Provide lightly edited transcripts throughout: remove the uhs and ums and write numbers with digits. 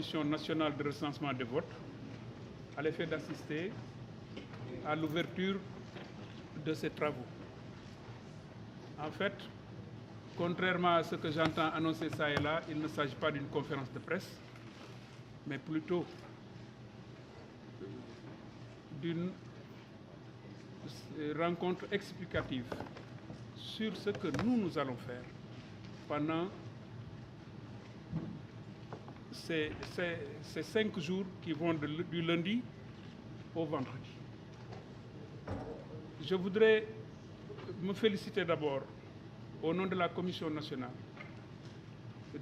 Commission nationale de recensement des votes à l'effet d'assister à l'ouverture de ces travaux. En fait, contrairement à ce que j'entends annoncer ça et là, il ne s'agit pas d'une conférence de presse, mais plutôt d'une rencontre explicative sur ce que nous allons faire pendant ces 5 jours qui vont du lundi au vendredi. Je voudrais me féliciter d'abord au nom de la Commission nationale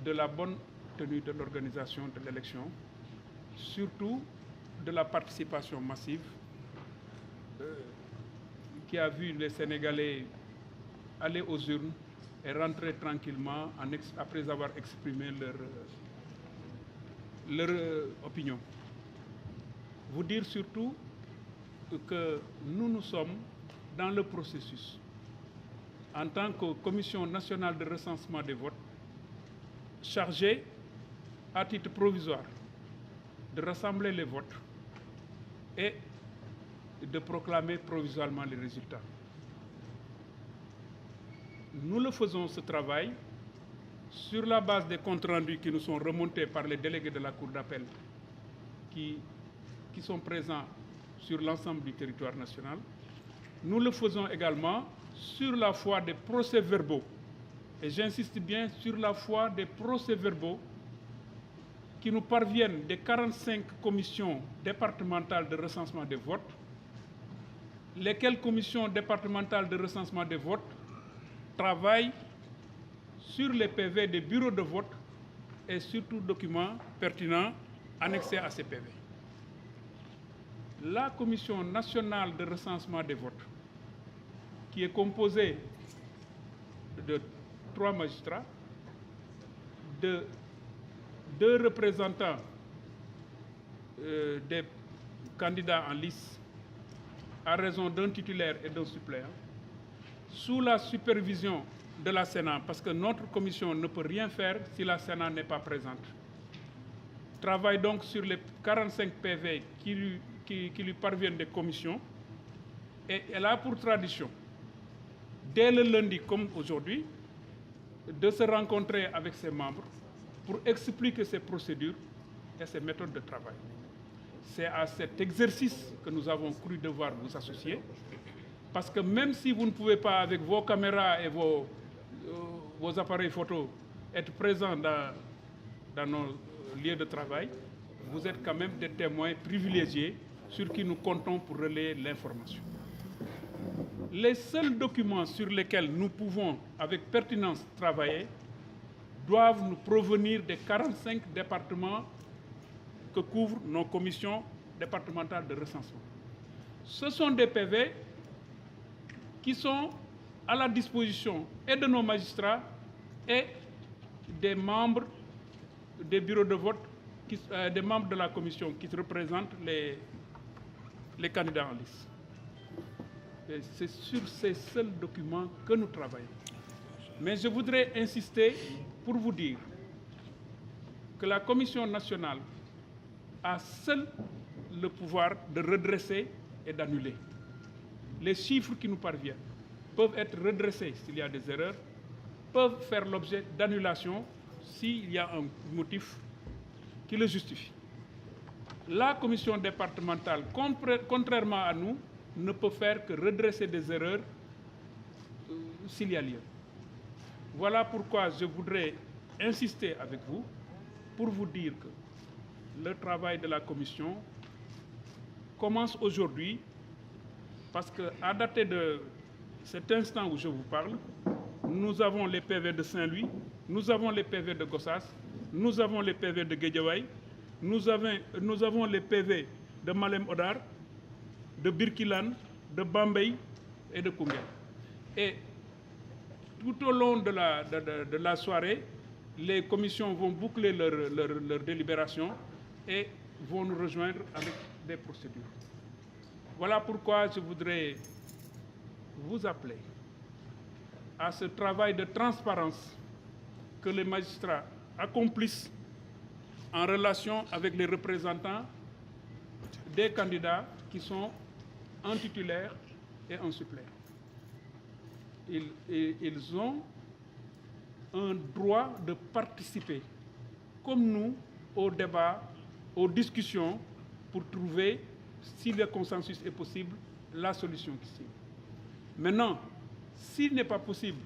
de la bonne tenue de l'organisation de l'élection, surtout de la participation massive qui a vu les Sénégalais aller aux urnes et rentrer tranquillement après avoir exprimé leur opinion. Vous dire surtout que nous sommes dans le processus en tant que Commission nationale de recensement des votes chargée à titre provisoire de rassembler les votes et de proclamer provisoirement les résultats. Nous le faisons ce travail sur la base des comptes rendus qui nous sont remontés par les délégués de la Cour d'appel qui sont présents sur l'ensemble du territoire national. Nous le faisons également sur la foi des procès-verbaux, et j'insiste bien sur la foi des procès-verbaux qui nous parviennent des 45 commissions départementales de recensement des votes, lesquelles commissions départementales de recensement des votes travaillent sur les PV des bureaux de vote et surtout documents pertinents annexés à ces PV. La Commission nationale de recensement des votes, qui est composée de 3 magistrats, de 2 représentants des candidats en lice à raison d'un titulaire et d'un suppléant, sous la supervision de la Sénat, parce que notre commission ne peut rien faire si la Sénat n'est pas présente. Travaille donc sur les 45 PV qui lui parviennent des commissions, et elle a pour tradition, dès le lundi comme aujourd'hui, de se rencontrer avec ses membres pour expliquer ses procédures et ses méthodes de travail. C'est à cet exercice que nous avons cru devoir vous associer, parce que même si vous ne pouvez pas, avec vos caméras et vos appareils photo, être présents dans nos lieux de travail, vous êtes quand même des témoins privilégiés sur qui nous comptons pour relayer l'information. Les seuls documents sur lesquels nous pouvons avec pertinence travailler doivent nous provenir des 45 départements que couvrent nos commissions départementales de recensement. Ce sont des PV qui sont à la disposition et de nos magistrats et des membres des bureaux de vote, des membres de la commission qui représentent les candidats en lice. C'est sur ces seuls documents que nous travaillons. Mais je voudrais insister pour vous dire que la Commission nationale a seul le pouvoir de redresser et d'annuler. Les chiffres qui nous parviennent peuvent être redressés s'il y a des erreurs, peuvent faire l'objet d'annulation s'il y a un motif qui le justifie. La commission départementale, contrairement à nous, ne peut faire que redresser des erreurs s'il y a lieu. Voilà pourquoi je voudrais insister avec vous pour vous dire que le travail de la commission commence aujourd'hui, parce qu'à dater de cet instant où je vous parle, nous avons les PV de Saint-Louis, nous avons les PV de Gossas, nous avons les PV de Guédiawaye, nous avons les PV de Malem Hodar, de Birkilane, de Bambey et de Koungheul. Et tout au long de la soirée, les commissions vont boucler leur délibération et vont nous rejoindre avec des procédures. Voilà pourquoi je voudrais vous appeler à ce travail de transparence que les magistrats accomplissent en relation avec les représentants des candidats qui sont un titulaire et un suppléant. Ils ont un droit de participer, comme nous, au débat, aux discussions, pour trouver, si le consensus est possible, la solution qui suit. Maintenant, s'il n'est pas possible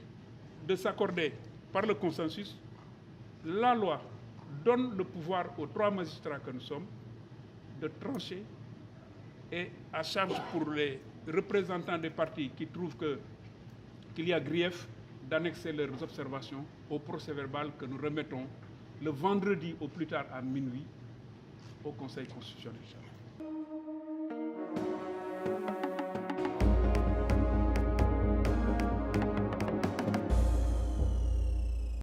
de s'accorder par le consensus, la loi donne le pouvoir aux 3 magistrats que nous sommes de trancher, et à charge pour les représentants des partis qui trouvent qu'il y a grief, d'annexer leurs observations au procès-verbal que nous remettons le vendredi au plus tard à minuit au Conseil constitutionnel.